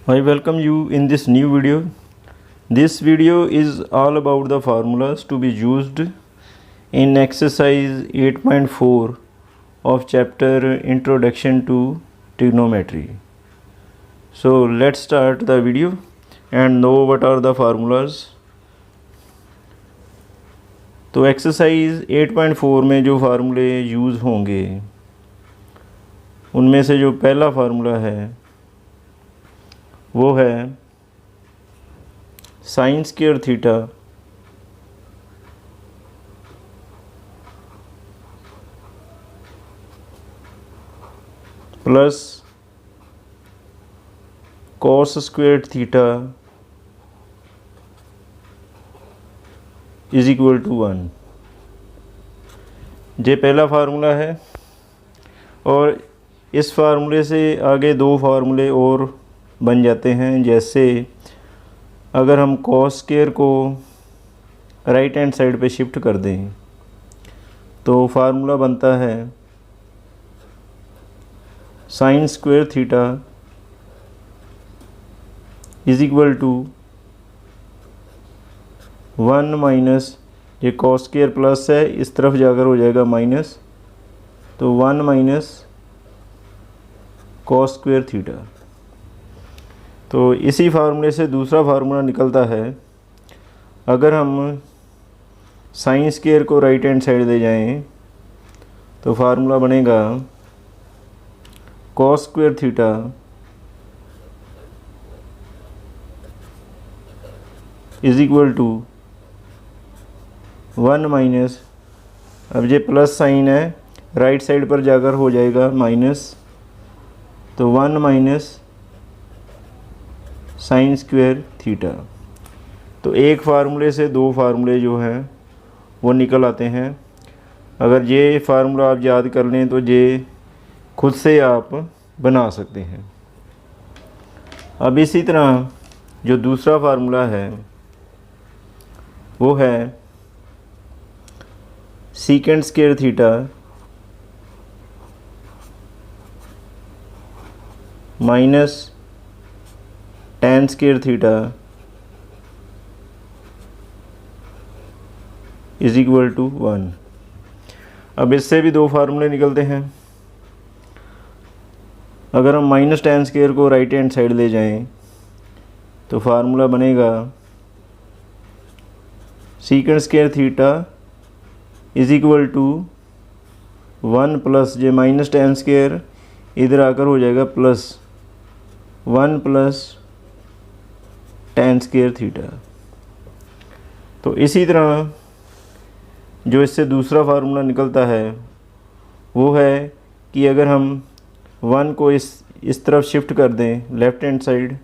I welcome you in this new video. This video is all about the formulas to be used in exercise 8.4 of chapter Introduction to Trigonometry. So let's start the video and know what are the formulas. तो exercise 8.4 में जो फार्मूले use होंगे उनमें से जो पहला formula है वो है sine square theta plus cos square theta is equal to 1। ये पहला फार्मूला है और इस फार्मूले से आगे दो फार्मूले और बन जाते हैं। जैसे अगर हम कॉस स्क्वायर को राइट हैंड साइड पे शिफ्ट कर दें तो फार्मूला बनता है sine square theta is equal to 1 minus, ये कॉस स्क्वायर प्लस है, इस तरफ जाकर हो जाएगा माइनस, तो 1 माइनस कॉस स्क्वायर थीटा। तो इसी फार्मूले से दूसरा फार्मूला निकलता है, अगर हम साइन स्क्वायर को राइट हैंड साइड ले जाएं तो फार्मूला बनेगा cos square theta is equal to 1 minus, अब ये प्लस साइन है, राइट साइड पर जाकर हो जाएगा माइनस, तो 1 माइनस साइन स्क्वायर थीटा। तो एक फार्मूले से दो फार्मूले जो हैं वो निकल आते हैं। अगर ये फार्मूला आप याद कर लें तो ये खुद से आप बना सकते हैं। अब इसी तरह जो दूसरा फार्मूला है वो है secant square theta minus tan square theta is equal to 1। अब इससे भी दो फार्मूले निकलते हैं। अगर हम माइनस टेन स्क्वायर को राइट हैंड साइड ले जाएं तो फार्मूला बनेगा secant square theta is equal to 1 plus जे माइनस टेन स्क्वायर इधर आकर हो जाएगा plus 1 plus tan square theta. तो इसी तरह जो इससे दूसरा फार्मूला निकलता है वो है कि अगर हम 1 को इस तरफ शिफ्ट कर दें लेफ़्ट हैंड साइड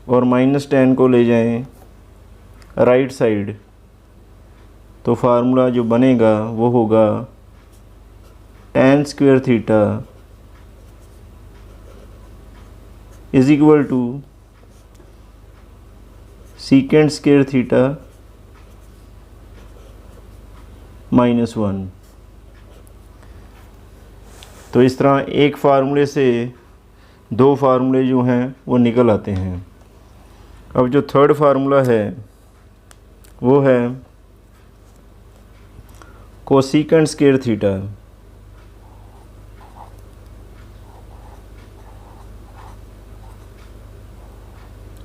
और माइनस टेन को ले जाएं राइट साइड, तो फार्मूला जो बनेगा वो होगा tan square theta is equal to secant square theta minus 1। तो इस तरह एक फार्मूले से दो फार्मूले जो हैं वो निकल आते हैं। अब जो थर्ड फार्मूला है वो है कोसेकेंट स्क्वायर थीटा।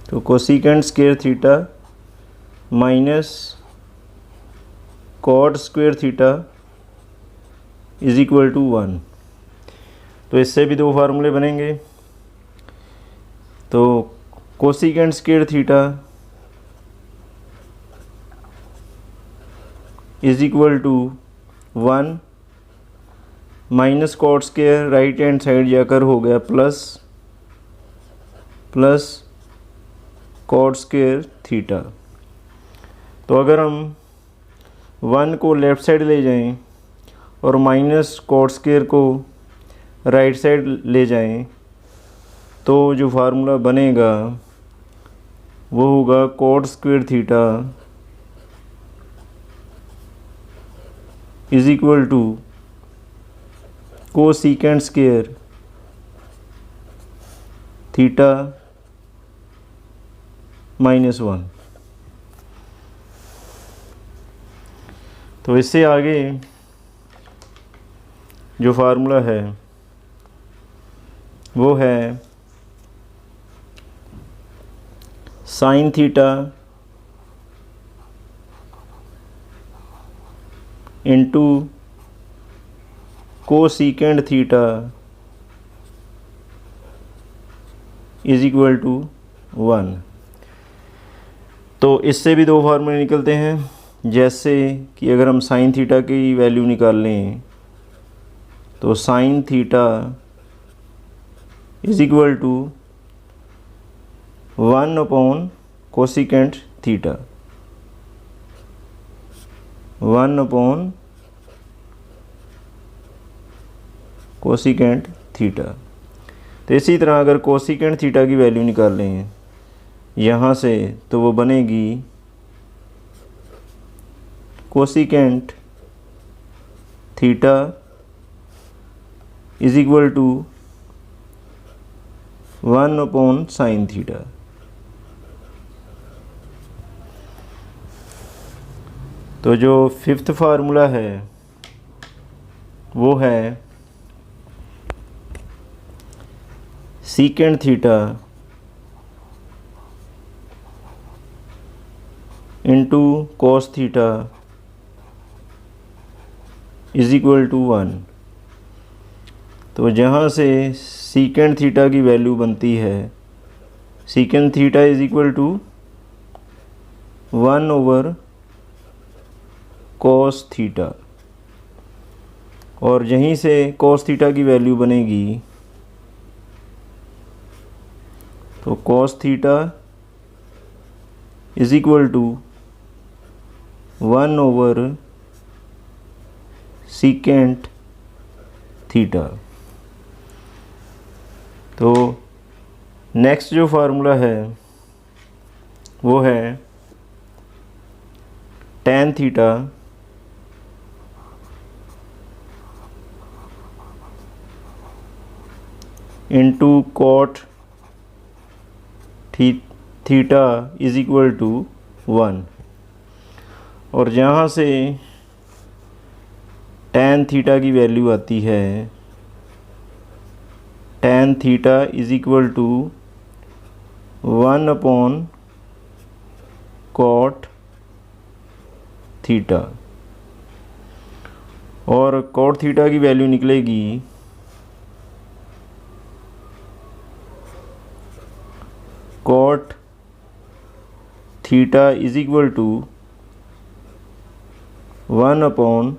तो cosecant square theta minus cot square theta is equal to 1। तो इससे भी दो फार्मूले बनेंगे। तो cosecant square theta is equal to 1 minus cot square right hand side जाकर हो गया प्लस कॉट स्क्वायर थीटा। तो अगर हम 1 को लेफ़्ट साइड ले जाएं और माइनस कॉट स्क्वायर को राइट साइड ले जाएं तो जो फार्मूला बनेगा वो होगा cot square theta is equal to cosecant square theta -1। तो इससे आगे जो फार्मूला है वो है sin theta into cosecant theta is equal to 1। तो इससे भी दो फार्मूले निकलते हैं। जैसे कि अगर हम साइन थीटा की वैल्यू निकाल लें तो sine theta is equal to 1 upon cosecant theta, 1 upon cosecant theta. तो इसी तरह अगर कोसेकेंट थीटा की वैल्यू निकाल लें यहाँ से तो वो बनेगी cosecant theta is equal to 1 upon sine theta. तो जो फिफ्थ फार्मूला है वो है secant theta into cos theta is equal to 1। तो जहाँ से सीकेंड थीटा की वैल्यू बनती है, secant theta is equal to 1 over cos theta, और यहीं से कॉस थीटा की वैल्यू बनेगी तो cos theta is equal to 1 over secant theta. तो नेक्स्ट जो फार्मूला है वो है tan theta into cot theta is equal to 1। और जहाँ से tan थीटा की वैल्यू आती है, tan theta is equal to 1 upon cot theta, और कॉट थीटा की वैल्यू निकलेगी cot theta is equal to 1 upon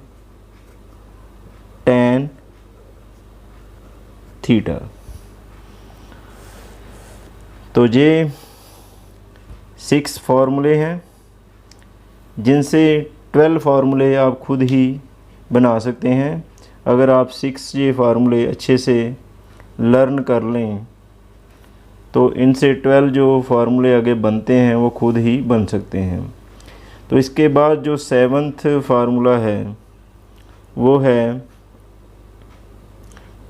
tan theta. तो ये 6 फार्मूले हैं जिनसे 12 फार्मूले आप खुद ही बना सकते हैं। अगर आप 6 ये फार्मूले अच्छे से लर्न कर लें तो इनसे 12 जो फार्मूले आगे बनते हैं वो खुद ही बन सकते हैं। तो इसके बाद जो 7th फार्मूला है वो है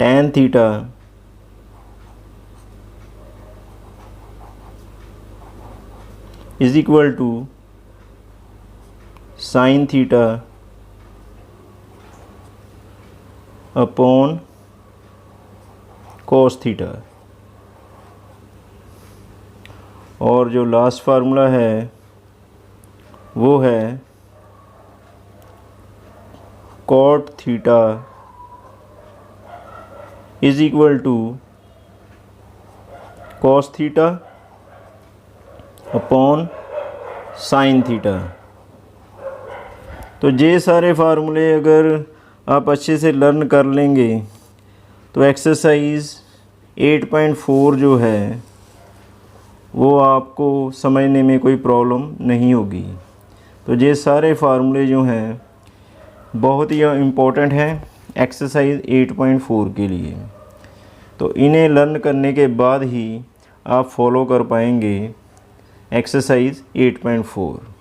tan theta is equal to sine theta upon cos theta. और जो लास्ट फार्मूला है वो है cot theta is equal to cos theta upon sine theta. तो ये सारे फार्मूले अगर आप अच्छे से लर्न कर लेंगे तो एक्सरसाइज 8.4 जो है वो आपको समझने में कोई प्रॉब्लम नहीं होगी। तो ये सारे फार्मूले जो हैं बहुत ही इम्पोर्टेंट हैं एक्सरसाइज 8.4 के लिए। तो इन्हें लर्न करने के बाद ही आप फॉलो कर पाएंगे एक्सरसाइज 8.4।